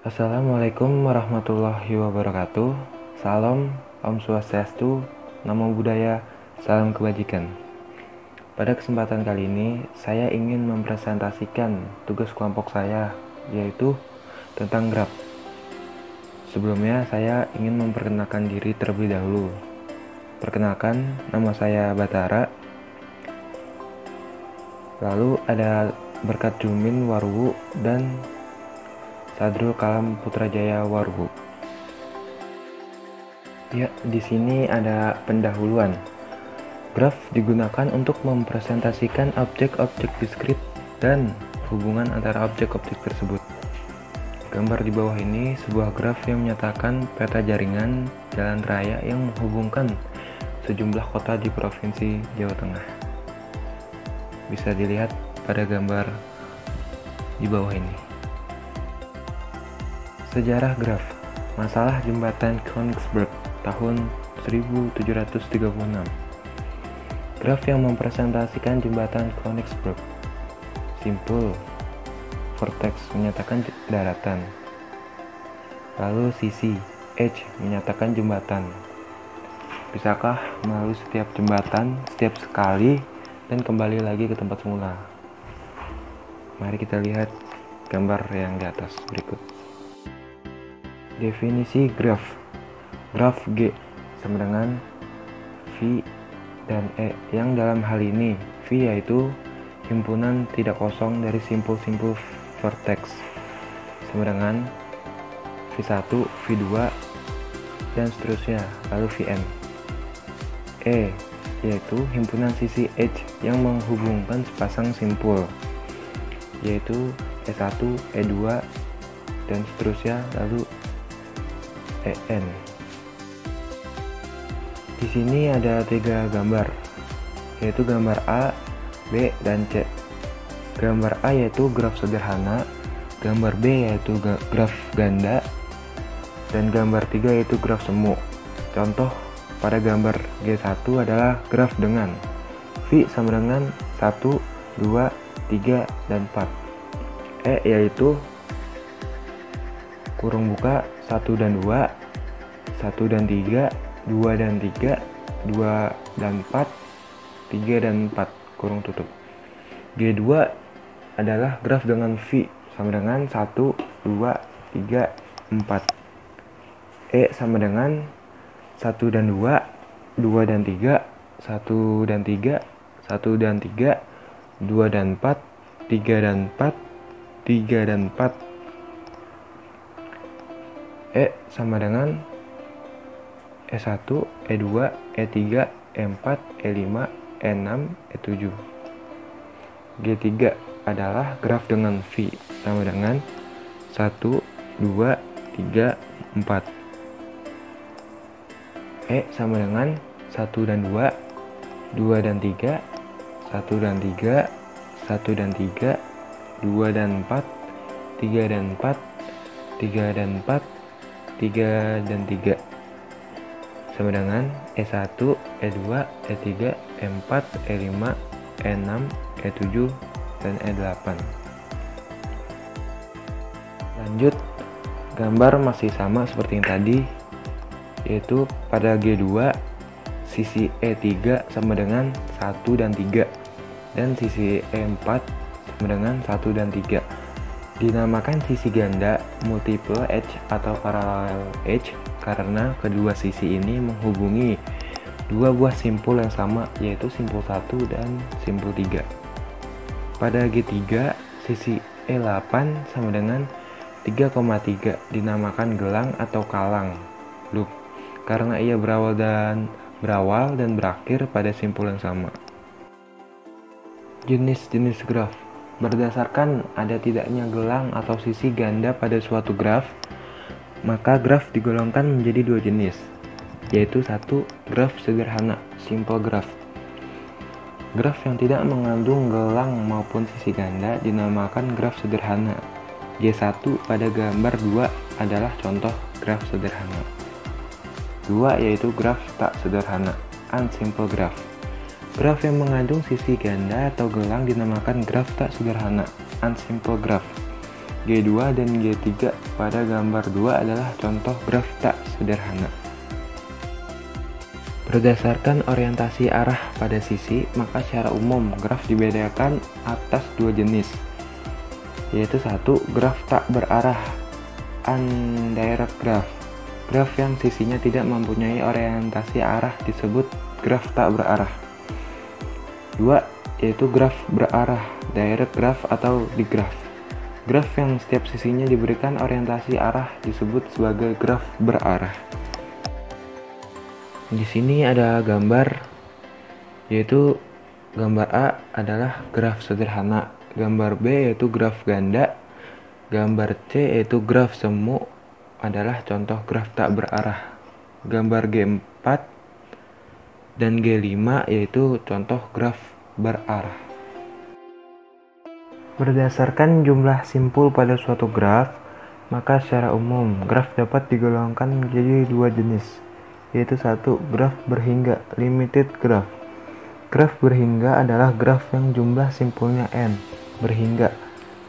Assalamualaikum warahmatullahi wabarakatuh. Salam, Om Swastiastu, Namo Buddhaya, salam kebajikan. Pada kesempatan kali ini, saya ingin mempresentasikan tugas kelompok saya, yaitu tentang graf. Sebelumnya, saya ingin memperkenalkan diri terlebih dahulu. Perkenalkan, nama saya Batara. Lalu ada Berkat Jumin Warwu dan Sadrul Kalam Putrajaya Warwu. Ya, di sini ada pendahuluan. Graf digunakan untuk mempresentasikan objek-objek diskrit dan hubungan antara objek-objek tersebut. Gambar di bawah ini sebuah graf yang menyatakan peta jaringan jalan raya yang menghubungkan sejumlah kota di Provinsi Jawa Tengah. Bisa dilihat pada gambar di bawah ini. Sejarah graf. Masalah jembatan Königsberg tahun 1736. Graf yang mempresentasikan jembatan Königsberg. Simpul. Vortex menyatakan daratan. Lalu sisi H menyatakan jembatan. Bisakah melalui setiap jembatan setiap sekali dan kembali lagi ke tempat semula? Mari kita lihat gambar yang di atas berikut. Definisi graf. Graf G sama dengan V dan E, yang dalam hal ini V yaitu himpunan tidak kosong dari simpul-simpul vertex, sama dengan V1, V2, dan seterusnya, lalu Vn. E yaitu himpunan sisi H yang menghubungkan sepasang simpul, yaitu E1, E2, dan seterusnya, lalu En. Di sini ada 3 gambar, yaitu gambar A, B, dan C. Gambar A yaitu graf sederhana, gambar B yaitu graf ganda, dan gambar 3 yaitu graf semu. Contoh pada gambar G1 adalah graf dengan V sama dengan 1, 2, 3, dan 4. E yaitu kurung buka 1 dan 2, 1 dan 3, 2 dan 3, 2 dan 4, 3 dan 4, kurung tutup. G2 adalah graf dengan V sama dengan 1, 2, 3, 4. E sama dengan 1 dan 2, 2 dan 3, 1 dan 3, 1 dan 3, 2 dan 4, 3 dan 4, 3 dan 4. E sama dengan E1, E2, E3, E4, E5, E6, E7. G3 adalah graf dengan V sama dengan 1, 2, 3, 4. E sama dengan 1 dan 2, 2 dan 3, 1 dan 3, 1 dan 3, 2 dan 4, 3 dan 4, 3 dan 4, 3 dan 3, sama dengan E1, E2, E3, E4, E5, E6, E7, dan E8. Lanjut, gambar masih sama seperti yang tadi, yaitu pada G2 sisi E3 sama dengan 1 dan 3, dan sisi E4 sama dengan 1 dan 3. Dinamakan sisi ganda multiple H atau parallel H karena kedua sisi ini menghubungi dua buah simpul yang sama, yaitu simpul 1 dan simpul 3. Pada G3 sisi E8 sama dengan 3,3 dinamakan gelang atau kalang loop karena ia berawal dan berakhir pada simpul yang sama. Jenis-jenis graf. Berdasarkan ada tidaknya gelang atau sisi ganda pada suatu graf, maka graf digolongkan menjadi 2 jenis, yaitu 1. Graf sederhana, simple graph. Graf yang tidak mengandung gelang maupun sisi ganda dinamakan graf sederhana. G1 pada gambar 2 adalah contoh graf sederhana. 2 yaitu graf tak sederhana, unsimple graph. Graf yang mengandung sisi ganda atau gelang dinamakan graf tak sederhana, unsimple graph. G2 dan G3 pada gambar 2 adalah contoh graf tak sederhana. Berdasarkan orientasi arah pada sisi, maka secara umum graf dibedakan atas dua jenis, yaitu satu, graf tak berarah undirect graph. Graf yang sisinya tidak mempunyai orientasi arah disebut graf tak berarah. Dua, yaitu graf berarah direct graph atau digraph. Graf yang setiap sisinya diberikan orientasi arah disebut sebagai graf berarah. Di sini ada gambar, yaitu gambar A adalah graf sederhana, gambar B yaitu graf ganda, gambar C yaitu graf semu adalah contoh graf tak berarah, gambar G4 dan G5 yaitu contoh graf berarah. Berdasarkan jumlah simpul pada suatu graf, maka secara umum graf dapat digolongkan menjadi dua jenis, yaitu satu, graf berhingga limited graph. Graf berhingga adalah graf yang jumlah simpulnya n berhingga.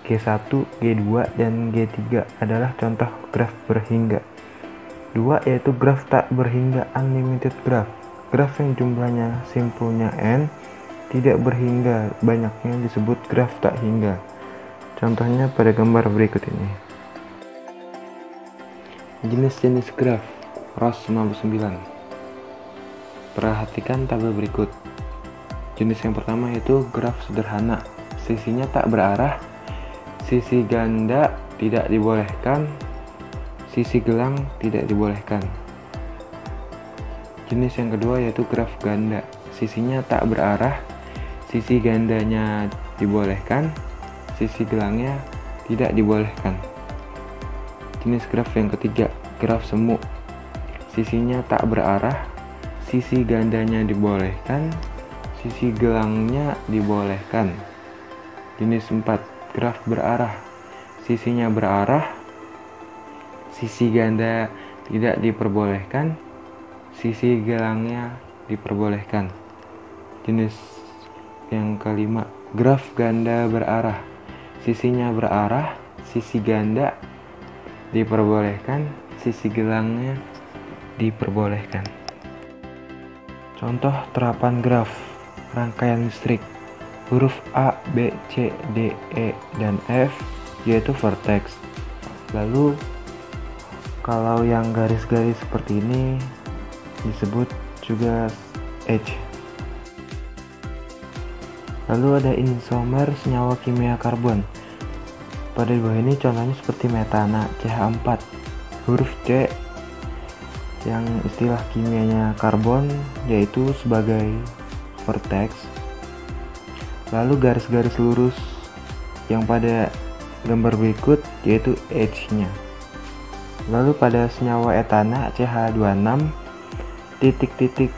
G1, G2, dan G3 adalah contoh graf berhingga. Dua, yaitu graf tak berhingga unlimited graph. Graf yang jumlahnya simpulnya n tidak berhingga banyaknya disebut graf tak hingga. Contohnya pada gambar berikut ini. Jenis-jenis graf ROS 59. Perhatikan tabel berikut. Jenis yang pertama yaitu graf sederhana, sisinya tak berarah, sisi ganda tidak dibolehkan, sisi gelang tidak dibolehkan. Jenis yang kedua yaitu graf ganda, sisinya tak berarah, sisi gandanya dibolehkan, sisi gelangnya tidak dibolehkan. Jenis graf yang ketiga, graf semu, sisinya tak berarah, sisi gandanya dibolehkan, sisi gelangnya dibolehkan. Jenis 4, graf berarah, sisinya berarah, sisi ganda tidak diperbolehkan, sisi gelangnya diperbolehkan. Jenis yang kelima, graf ganda berarah, sisinya berarah, sisi ganda diperbolehkan, sisi gelangnya diperbolehkan. Contoh terapan graf rangkaian listrik. Huruf A, B, C, D, E, dan F yaitu vertex. Lalu kalau yang garis-garis seperti ini disebut juga edge. Lalu ada isomer senyawa kimia karbon. Pada bawah ini contohnya seperti metana CH4. Huruf C yang istilah kimianya karbon yaitu sebagai vertex. Lalu garis-garis lurus yang pada gambar berikut yaitu edge-nya. Lalu pada senyawa etana CH26, titik-titik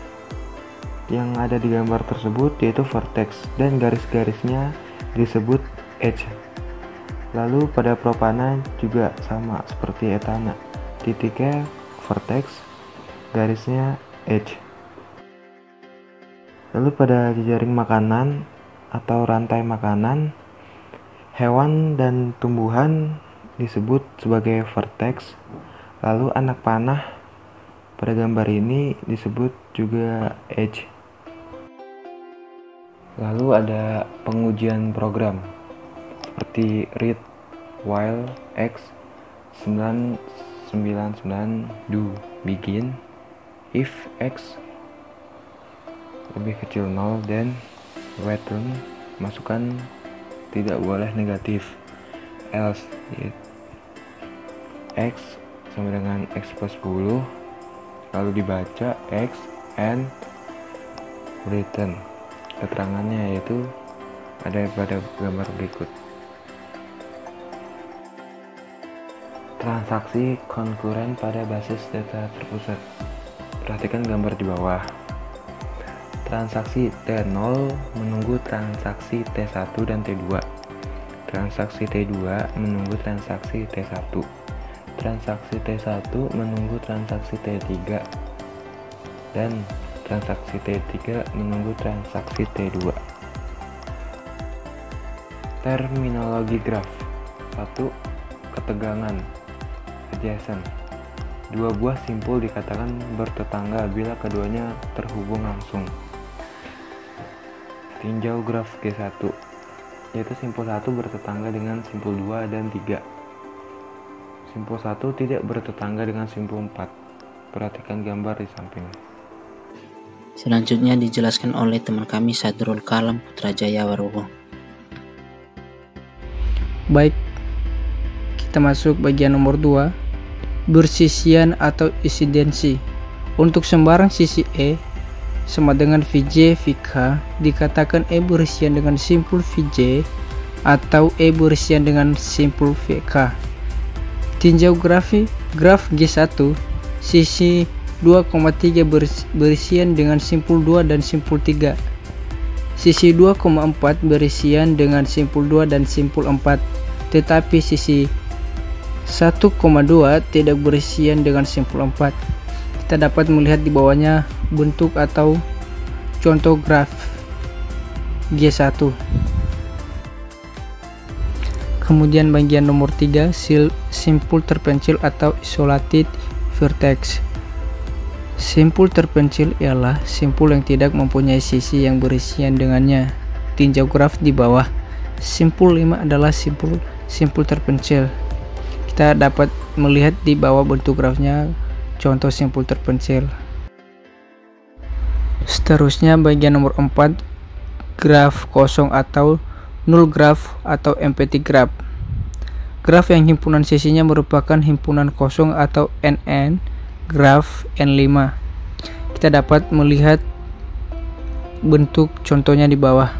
yang ada di gambar tersebut yaitu vertex dan garis-garisnya disebut edge. Lalu pada propana juga sama seperti etana, titiknya vertex, garisnya edge. Lalu pada jejaring makanan atau rantai makanan, hewan dan tumbuhan disebut sebagai vertex. Lalu anak panah pada gambar ini disebut juga edge. Lalu ada pengujian program seperti read while x 999 do begin if x lebih kecil 0 dan return masukkan tidak boleh negatif, else x sama dengan x plus 10, lalu dibaca x and return. Keterangannya yaitu ada pada gambar berikut. Transaksi konkuren pada basis data terpusat. Perhatikan gambar di bawah. Transaksi T0 menunggu transaksi T1 dan T2. Transaksi T2 menunggu transaksi T1. Transaksi T1 menunggu transaksi T3. Dan transaksi T3 menunggu transaksi T2. Terminologi graf. 1. ketegangan adjacent. Dua buah simpul dikatakan bertetangga bila keduanya terhubung langsung. Tinjau graf G1, yaitu simpul 1 bertetangga dengan simpul 2 dan 3. Simpul 1 tidak bertetangga dengan simpul 4. Perhatikan gambar di samping. Selanjutnya dijelaskan oleh teman kami Sadrul Kalam Putrajaya Warugo. Baik, kita masuk bagian nomor 2, bersisian atau insidensi. Untuk sembarang sisi E sama dengan VJ VK, dikatakan E berisian dengan simpul VJ atau E berisian dengan simpul VK. Tinjau graf G1, sisi 2,3 berisian dengan simpul 2 dan simpul 3. Sisi 2,4 berisian dengan simpul 2 dan simpul 4, tetapi sisi 1,2 tidak berisian dengan simpul 4. Kita dapat melihat di bawahnya bentuk atau contoh graf G1. Kemudian bagian nomor 3, simpul terpencil atau isolated vertex. Simpul terpencil ialah simpul yang tidak mempunyai sisi yang berisian dengannya. Tinjau graf di bawah. Simpul 5 adalah simpul terpencil. Kita dapat melihat di bawah bentuk grafnya contoh simpul terpencil. Seterusnya bagian nomor 4, graf kosong atau null graf atau empty graph. Graf yang himpunan sisinya merupakan himpunan kosong atau NN, graf N5. Kita dapat melihat bentuk contohnya di bawah.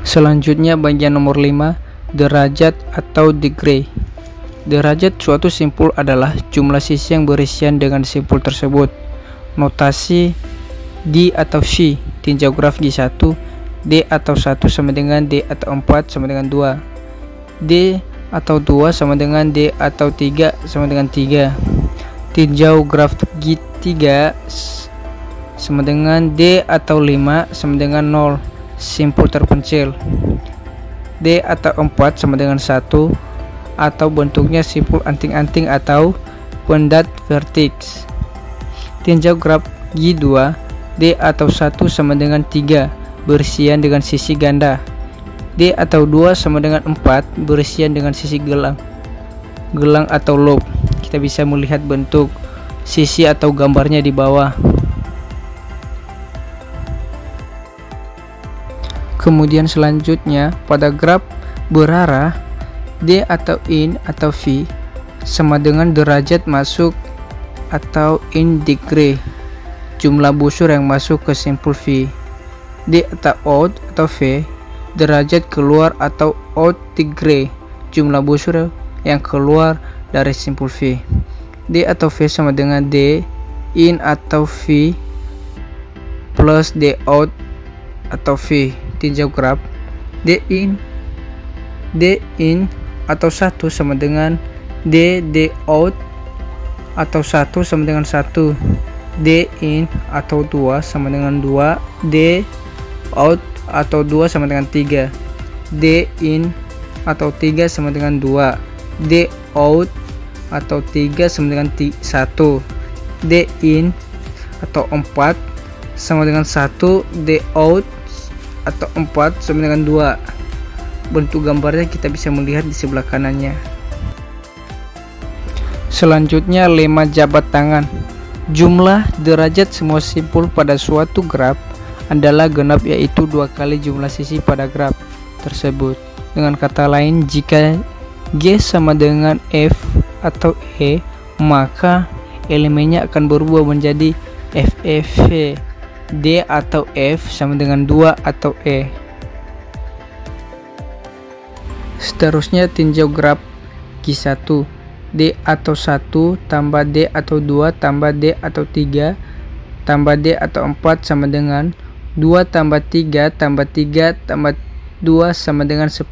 Selanjutnya bagian nomor 5, derajat atau degree. Derajat suatu simpul adalah jumlah sisi yang berisian dengan simpul tersebut. Notasi D atau C. Tinjau graf G1, D atau 1 sama dengan D atau 4 sama dengan 2. D atau 2 sama dengan D atau 3 sama dengan 3. Tinjau graf G3 sama dengan D atau 5 sama dengan 0, simpul terpencil. D atau 4 sama dengan 1 atau bentuknya simpul anting-anting atau pendat vertex. Tinjau graf G2, D atau 1 sama dengan 3 berisian dengan sisi ganda. D atau 2 sama dengan 4 berisian dengan sisi gelang atau lobe. Kita bisa melihat bentuk sisi atau gambarnya di bawah. Kemudian selanjutnya pada graf berarah, D atau in atau V sama dengan derajat masuk atau in degree, jumlah busur yang masuk ke simpul V. D atau out atau V, derajat keluar atau out degree, jumlah busur yang keluar dari simpul V. D atau V sama dengan D in atau V plus D out atau V. Tinjau graf D in atau 1 sama dengan D out atau 1 sama dengan 1. D in atau 2 sama dengan 2. D out atau 2 sama dengan 3. D in atau 3 sama dengan 2. D out atau 3 sama dengan 1. D in atau 4 sama dengan 1. D out atau 4 sama dengan 2. Bentuk gambarnya kita bisa melihat di sebelah kanannya. Selanjutnya lemma jabat tangan. Jumlah derajat semua simpul pada suatu graf adalah genap, yaitu 2 kali jumlah sisi pada graf tersebut. Dengan kata lain, jika G sama dengan F atau E, maka elemennya akan berubah menjadi FEV. D atau F sama dengan 2 atau E. Seterusnya tinjau graf G1, D atau 1 tambah D atau 2 tambah D atau 3 tambah D atau 4 sama dengan 2 tambah 3 tambah 3 tambah 2 sama dengan 10,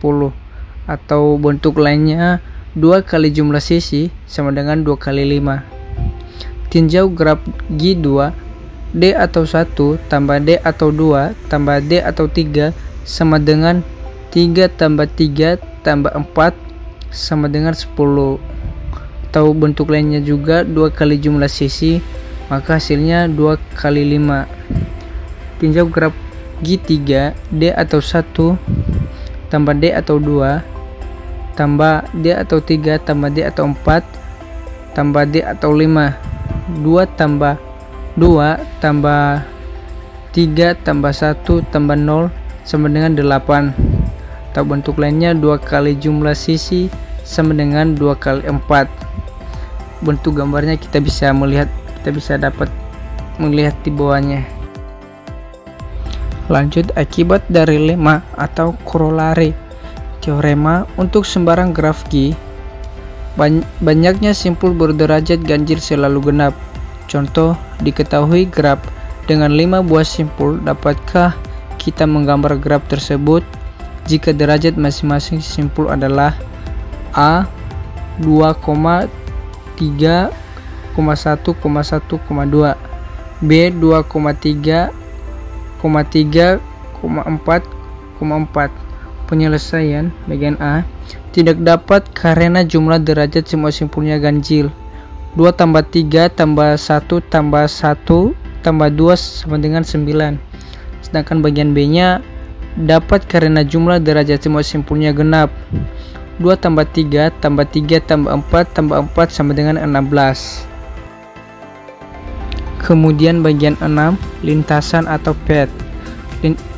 atau bentuk lainnya 2 kali jumlah sisi sama dengan 2 kali 5. Tinjau graf G2, D atau 1 tambah D atau 2 tambah D atau 3 sama dengan 3 tambah 3 tambah 4 sama dengan 10. Atau bentuk lainnya juga 2 kali jumlah sisi, maka hasilnya 2 kali 5. Tinjau graf G3, D atau 1 tambah D atau 2 tambah D atau 3 tambah D atau 4 tambah D atau 5. 2 tambah 2 tambah 3 tambah 1 tambah 0 sama dengan 8. Atau bentuk lainnya 2 kali jumlah sisi sama dengan 2 kali 4. Bentuk gambarnya kita bisa dapat melihat di bawahnya. Lanjut, akibat dari lemma atau corollary teorema untuk sembarang graf G. Banyaknya simpul berderajat ganjil selalu genap. Contoh, diketahui graf dengan 5 buah simpul. Dapatkah kita menggambar graf tersebut jika derajat masing-masing simpul adalah A 2,3,1,1,2, B 2,3,4,4. Penyelesaian bagian A tidak dapat karena jumlah derajat semua simpulnya ganjil. 2 tambah 3 tambah 1 tambah 1 tambah 2 sama dengan 9. Sedangkan bagian B nya dapat karena jumlah derajat semua simpulnya genap. 2 tambah 3 tambah 3 tambah 4 tambah 4 sama dengan 16. Kemudian bagian 6, lintasan atau path.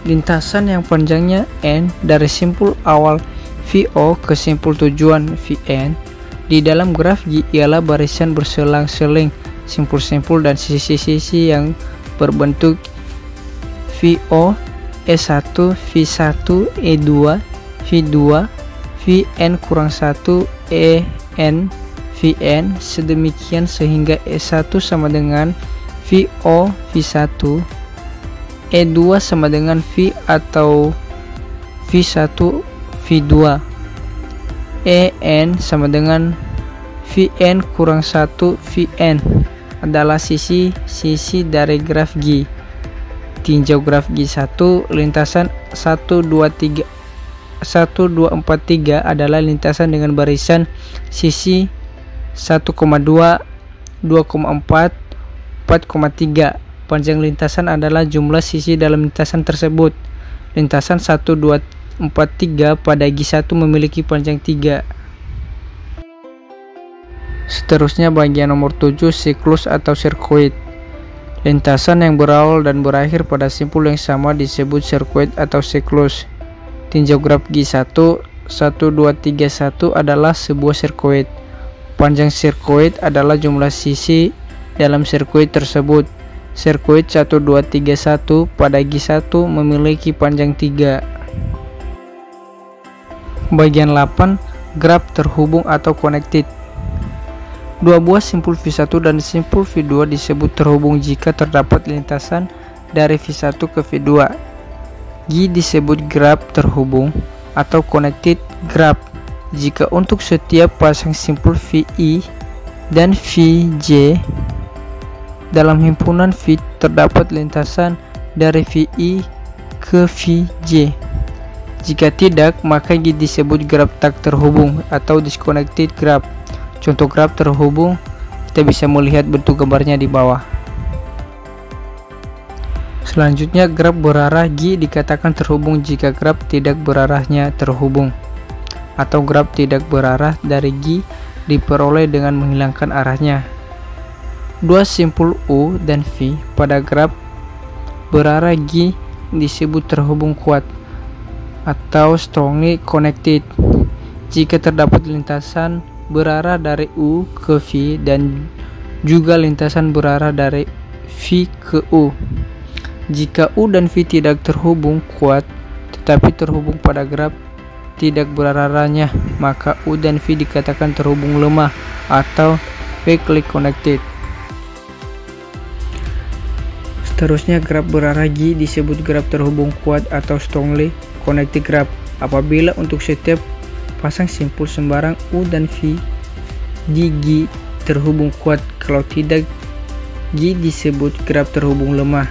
Lintasan yang panjangnya N dari simpul awal VO ke simpul tujuan VN di dalam graf G ialah barisan berselang-seling simpul-simpul dan sisi-sisi yang berbentuk VO, E1, V1, E2, V2, Vn kurang 1, En, Vn, sedemikian sehingga E1 sama dengan VO, V1, E2 sama dengan V atau V1, V2, En sama dengan Vn kurang 1, Vn adalah sisi-sisi dari graf G. Tinjau graf G1, lintasan 1, 2, 4, 3 adalah lintasan dengan barisan sisi 1,2, 2,4, 4,3. Panjang lintasan adalah jumlah sisi dalam lintasan tersebut. Lintasan 1, 2, 4, 3 pada G1 memiliki panjang 3. Seterusnya bagian nomor 7, siklus atau sirkuit. Lintasan yang berawal dan berakhir pada simpul yang sama disebut sirkuit atau siklus. Tinjau graf G1, 1, 2, 3, 1 adalah sebuah sirkuit. Panjang sirkuit adalah jumlah sisi dalam sirkuit tersebut. Sirkuit 1, 2, 3, 1 pada G1 memiliki panjang 3. Bagian 8, graf terhubung atau connected. Dua buah simpul V1 dan simpul V2 disebut terhubung jika terdapat lintasan dari V1 ke V2. G disebut graf terhubung atau connected graph jika untuk setiap pasang simpul VI dan VJ dalam himpunan V terdapat lintasan dari VI ke VJ. Jika tidak, maka G disebut graf tak terhubung atau disconnected graph. Contoh graf terhubung kita bisa melihat bentuk gambarnya di bawah. Selanjutnya, graf berarah G dikatakan terhubung jika graf tidak berarahnya terhubung, atau graf tidak berarah dari G diperoleh dengan menghilangkan arahnya. Dua simpul U dan V pada graf berarah G disebut terhubung kuat atau strongly connected jika terdapat lintasan berarah dari U ke V dan juga lintasan berarah dari V ke U. Jika U dan V tidak terhubung kuat tetapi terhubung pada graf tidak berarahnya, maka U dan V dikatakan terhubung lemah atau weakly connected. Seterusnya, graf berarah G disebut graf terhubung kuat atau strongly connected graph apabila untuk setiap pasang simpul sembarang U dan V di G terhubung kuat. Kalau tidak, G disebut graf terhubung lemah.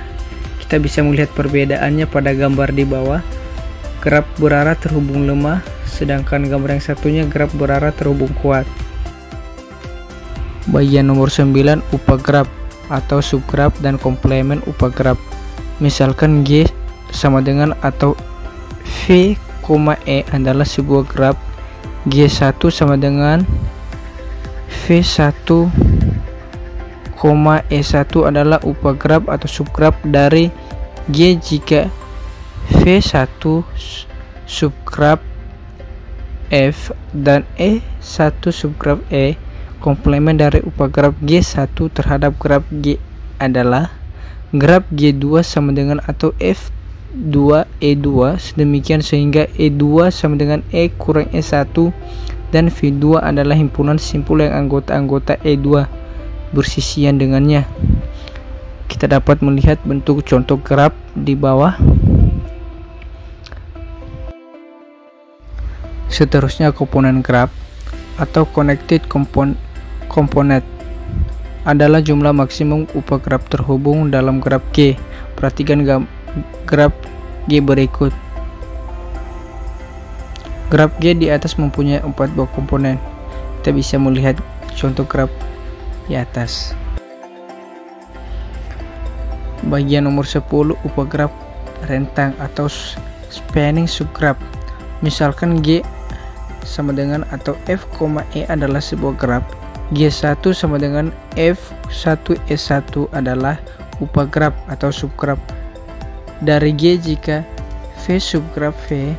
Kita bisa melihat perbedaannya pada gambar di bawah. Graf berarah terhubung lemah sedangkan gambar yang satunya graf berarah terhubung kuat. Bagian nomor 9, upagraf atau subgraf dan komplemen upagraf. Misalkan G sama dengan atau V, E adalah sebuah graf, G1 sama dengan V1, E1 adalah upagraf atau subgraf dari G jika V1 subgraf F dan E1 subgraf E. Komplemen dari upagraf G1 terhadap graf G adalah graf G2 sama dengan atau F2 E2, sedemikian sehingga E2 sama dengan E kurang E1 dan V2 adalah himpunan simpul yang anggota-anggota E2 bersisian dengannya. Kita dapat melihat bentuk contoh graf di bawah. Seterusnya komponen graf atau connected component adalah jumlah maksimum upagraf terhubung dalam graf G. Perhatikan graf G berikut. Graf G di atas mempunyai 4 buah komponen. Kita bisa melihat contoh graf di atas. Bagian nomor 10, upagraf rentang atau spanning subgraf. Misalkan G sama dengan atau F, E adalah sebuah graf, G1 sama dengan F1E1 adalah upagraf atau subgraf dari G jika V subgraf V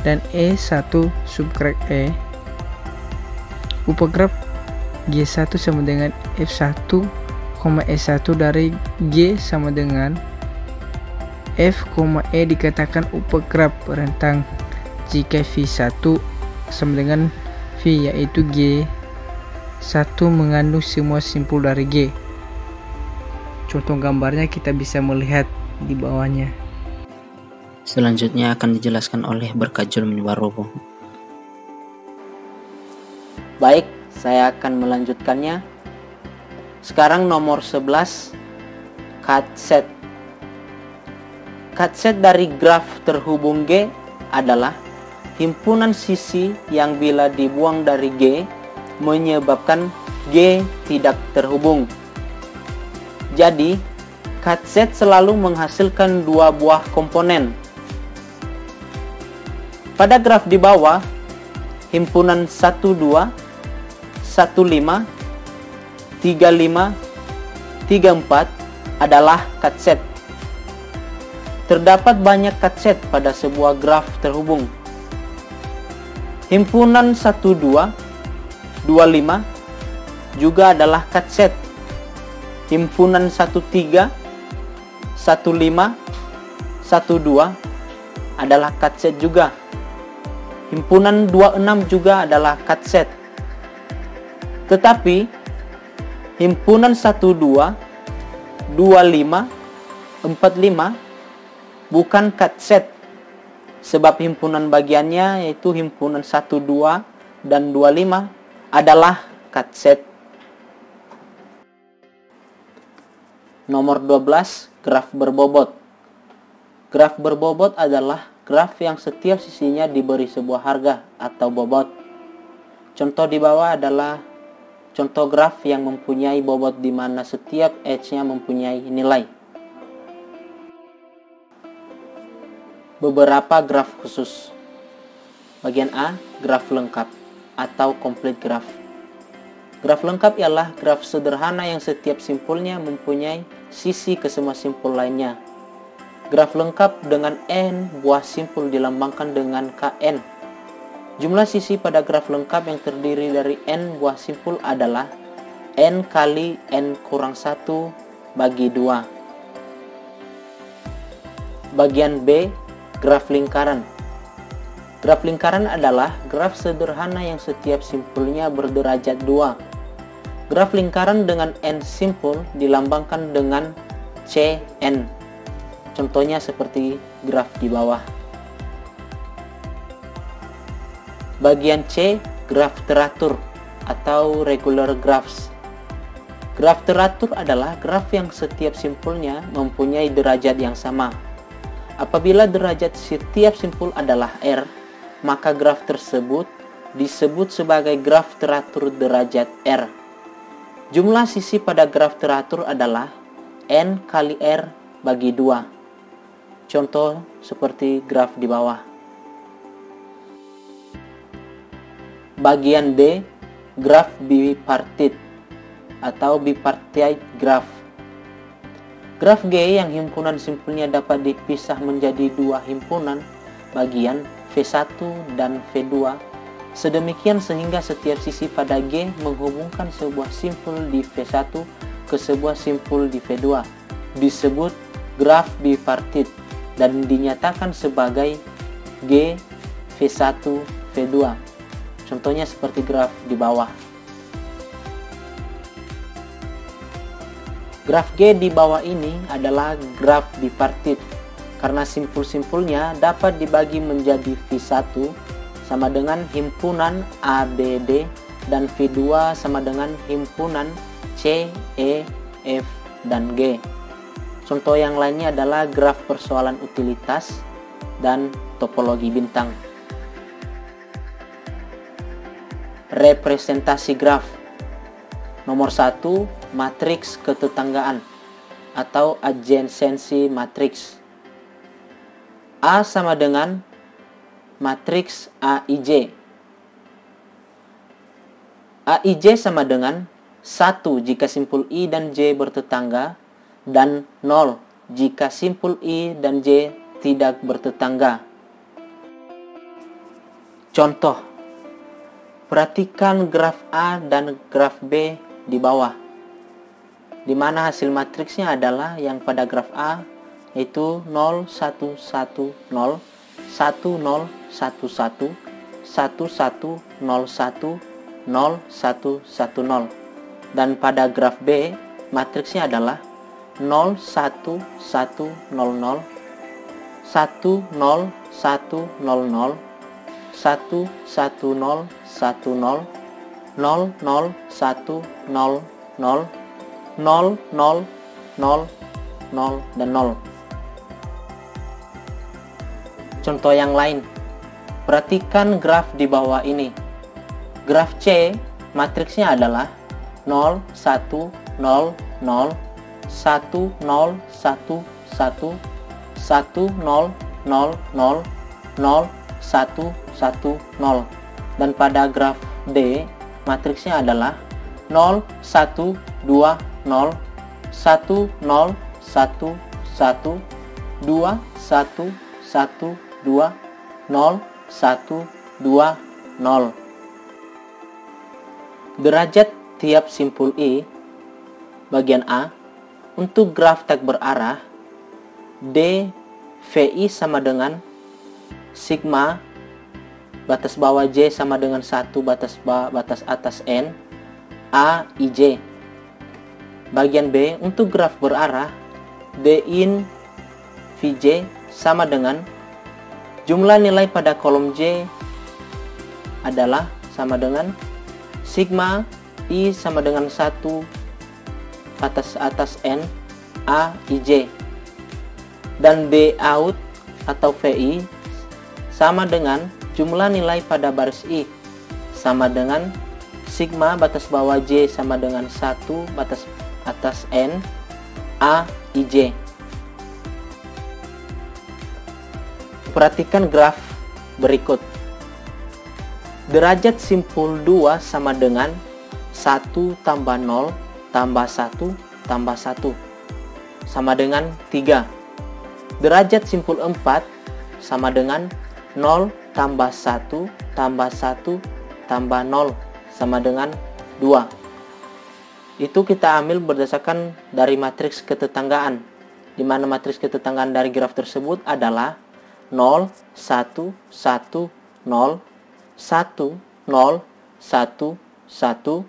dan E1 subgraf E. Upagraf G1 sama dengan F1, E1 dari G sama dengan F, E dikatakan upagraf rentang jika V1 sama dengan V, yaitu G1 mengandung semua simpul dari G. Contoh gambarnya kita bisa melihat di bawahnya. Selanjutnya akan dijelaskan oleh Berkajul Warobo. Baik, saya akan melanjutkannya. Sekarang nomor 11, cut set. Cut set dari graf terhubung G adalah himpunan sisi yang bila dibuang dari G menyebabkan G tidak terhubung. Jadi, cut set selalu menghasilkan 2 buah komponen. Pada graf di bawah, himpunan 12, 15, 35, 34 adalah cut set. Terdapat banyak cut set pada sebuah graf terhubung. Himpunan 12, 25 juga adalah cut set. Himpunan 13, 15, 12 adalah cut set juga. Himpunan 26 juga adalah cut set. Tetapi himpunan 12, 25, 45 bukan cut set, sebab himpunan bagiannya yaitu himpunan 12 dan 25 adalah cut set. Nomor 12, graf berbobot. Graf berbobot adalah graf yang setiap sisinya diberi sebuah harga atau bobot. Contoh di bawah adalah contoh graf yang mempunyai bobot di mana setiap edge-nya mempunyai nilai. Beberapa graf khusus. Bagian A, graf lengkap atau complete graph. Graf lengkap ialah graf sederhana yang setiap simpulnya mempunyai sisi ke semua simpul lainnya. Graf lengkap dengan n buah simpul dilambangkan dengan Kn. Jumlah sisi pada graf lengkap yang terdiri dari n buah simpul adalah n kali n kurang 1 bagi 2. Bagian B, graf lingkaran. Graf lingkaran adalah graf sederhana yang setiap simpulnya berderajat 2. Graf lingkaran dengan n simpul dilambangkan dengan Cn. Contohnya seperti graf di bawah. Bagian C, graf teratur atau regular graphs. Graf teratur adalah graf yang setiap simpulnya mempunyai derajat yang sama. Apabila derajat setiap simpul adalah R, maka graf tersebut disebut sebagai graf teratur derajat R. Jumlah sisi pada graf teratur adalah N kali R bagi 2. Contoh seperti graf di bawah. Bagian D, graf bipartit atau bipartite graph. Graf G yang himpunan simpulnya dapat dipisah menjadi dua himpunan bagian V1 dan V2, sedemikian sehingga setiap sisi pada G menghubungkan sebuah simpul di V1 ke sebuah simpul di V2, disebut graf bipartit dan dinyatakan sebagai G V1 V2. Contohnya seperti graf di bawah. Graf G di bawah ini adalah graf bipartit karena simpul-simpulnya dapat dibagi menjadi V1 sama dengan himpunan ABD dan V2 sama dengan himpunan C, E, F, dan G. Contoh yang lainnya adalah graf persoalan utilitas dan topologi bintang. Representasi graf. Nomor 1, matriks ketetanggaan atau adjacency matriks. A sama dengan matriks AIJ. AIJ sama dengan 1 jika simpul I dan J bertetangga dan 0 jika simpul I dan J tidak bertetangga. Contoh, perhatikan graf A dan graf B di bawah, di mana hasil matriksnya adalah yang pada graf A yaitu 0, 1, 1, 0, 1, 0, 1, 1, 1, 1, 0, 1, 1, 0. Dan pada graf B matriksnya adalah 0, 1, 1, 0, 0, 1, 0, 1, 0, 0, 1, 1, 0, 1, 0, 0, 0, 1, 0, 0, 0, 0, 0, 0, dan 0. Contoh yang lain, perhatikan graf di bawah ini. Graf C, matriksnya adalah 0, 1, 0, 0, 1, 0, 1, 1, 1, 0, 0, 0, 0, 1, 1, 0. Dan pada graf D, matriksnya adalah 0, 1, 2, 0, 1, 0, 1, 1, 2, 1, 1, 2, 0, 1, 2, 0. Derajat tiap simpul I, bagian A, untuk graf tak berarah, D VI sama dengan sigma batas bawah J sama dengan 1 batas atas N A IJ. Bagian B untuk graf berarah, D in VJ sama dengan jumlah nilai pada kolom J adalah sama dengan sigma I sama dengan 1 batas atas N A IJ. Dan D out atau VI sama dengan jumlah nilai pada baris I sama dengan sigma batas bawah J sama dengan 1 batas atas N A IJ. Perhatikan graf berikut. Derajat simpul 2 sama dengan 1 tambah 0 tambah 1 tambah 1 sama dengan 3. Derajat simpul 4 sama dengan 0 tambah 1 tambah 1 tambah 0 sama dengan 2. Itu kita ambil berdasarkan dari matriks ketetanggaan, di mana matriks ketetanggaan dari graf tersebut adalah 0, 1, 1, 0, 1, 0, 1, 1, 1,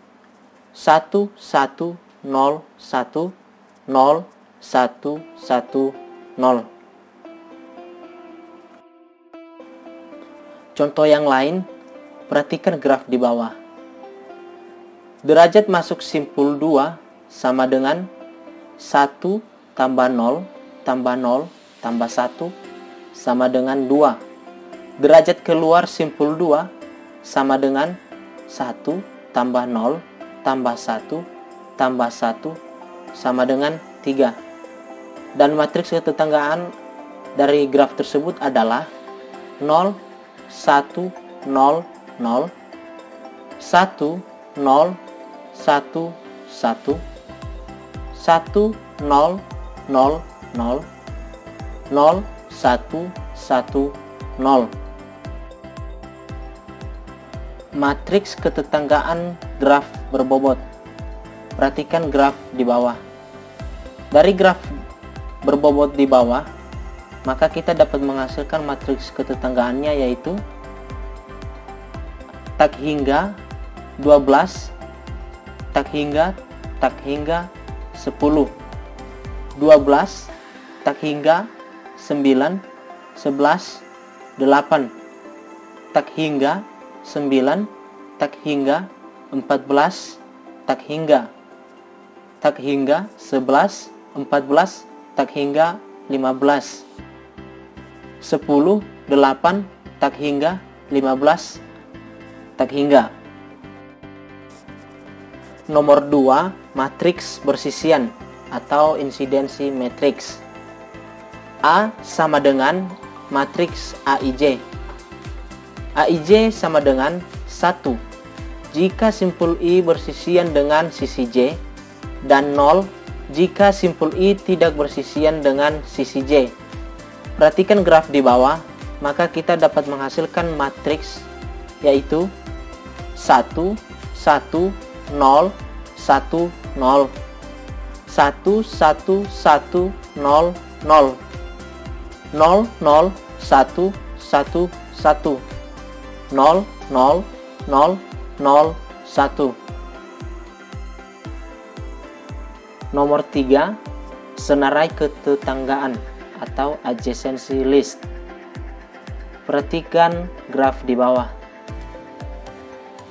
1, 1, 0, 0, 1, 1, 0. Contoh yang lain, perhatikan graf di bawah. Derajat masuk simpul 2 sama dengan 1 tambah 0 tambah 0 tambah 1 sama dengan 2. derajat keluar simpul 2 sama dengan 1 tambah 0 tambah 1 tambah 1 sama dengan 3. Dan matriks ketetanggaan dari graf tersebut adalah 0, 1, 0, 0, 1, 0, 1, 1, 1, 0, 0, 0, 0, 1, 1, 0. Matriks ketetanggaan graf berbobot. Perhatikan graf di bawah. Dari graf berbobot di bawah, maka kita dapat menghasilkan matriks ketetanggaannya, yaitu tak hingga 12, tak hingga 10, 12, tak hingga 9, 11, 8, tak hingga 9, tak hingga 14, tak hingga 11, 14, tak hingga 15, 10, 8, tak hingga 15, tak hingga. Nomor 2, matriks bersisian atau insidensi matriks. A sama dengan matriks AIJ. AIJ sama dengan 1 jika simpul I bersisian dengan sisi J, dan 0 jika simpul I tidak bersisian dengan sisi J. Perhatikan graf di bawah, maka kita dapat menghasilkan matriks yaitu 1, 1, 0, 1, 0, 1, 1, 1, 0, 0, 0, 1, 1, 1, 0, 0, 0, 0, 1. Nomor 3, senarai ketetanggaan atau adjacency list. Perhatikan graf di bawah.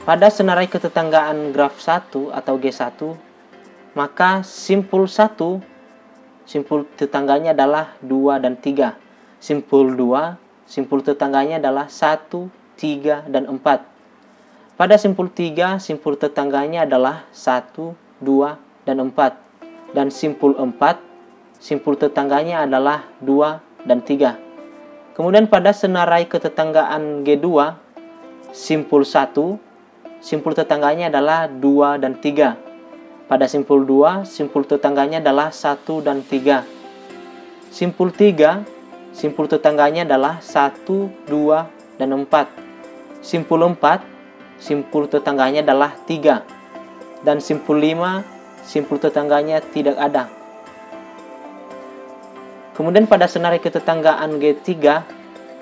Pada senarai ketetanggaan graf 1 atau G1, maka simpul 1, simpul tetangganya adalah 2 dan 3. Simpul 2, simpul tetangganya adalah 1, 3, dan 4. Pada simpul 3, simpul tetangganya adalah 1, 2, dan 4. Dan simpul 4, simpul tetangganya adalah 2 dan 3. Kemudian pada senarai ketetanggaan G2, simpul 1, simpul tetangganya adalah 2 dan 3. Pada simpul 2, simpul tetangganya adalah 1 dan 3. Simpul 3, simpul tetangganya adalah 1, 2, dan 4. Simpul 4, simpul tetangganya adalah 3. Dan simpul 5, simpul tetangganya tidak ada. Kemudian pada senarai ketetanggaan G3,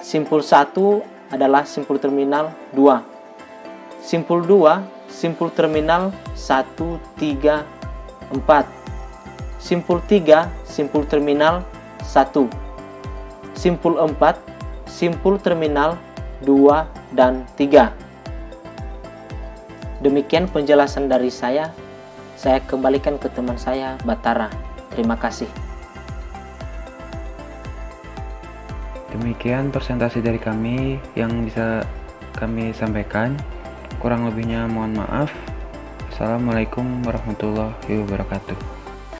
simpul 1 adalah simpul terminal 2. Simpul 2, simpul terminal 1, 3, 4. Simpul 3, simpul terminal 1. Simpul 4, simpul terminal 2 dan 3. Demikian penjelasan dari saya. Saya kembalikan ke teman saya, Batara. Terima kasih. Demikian presentasi dari kami yang bisa kami sampaikan. Kurang lebihnya mohon maaf. Assalamualaikum warahmatullahi wabarakatuh.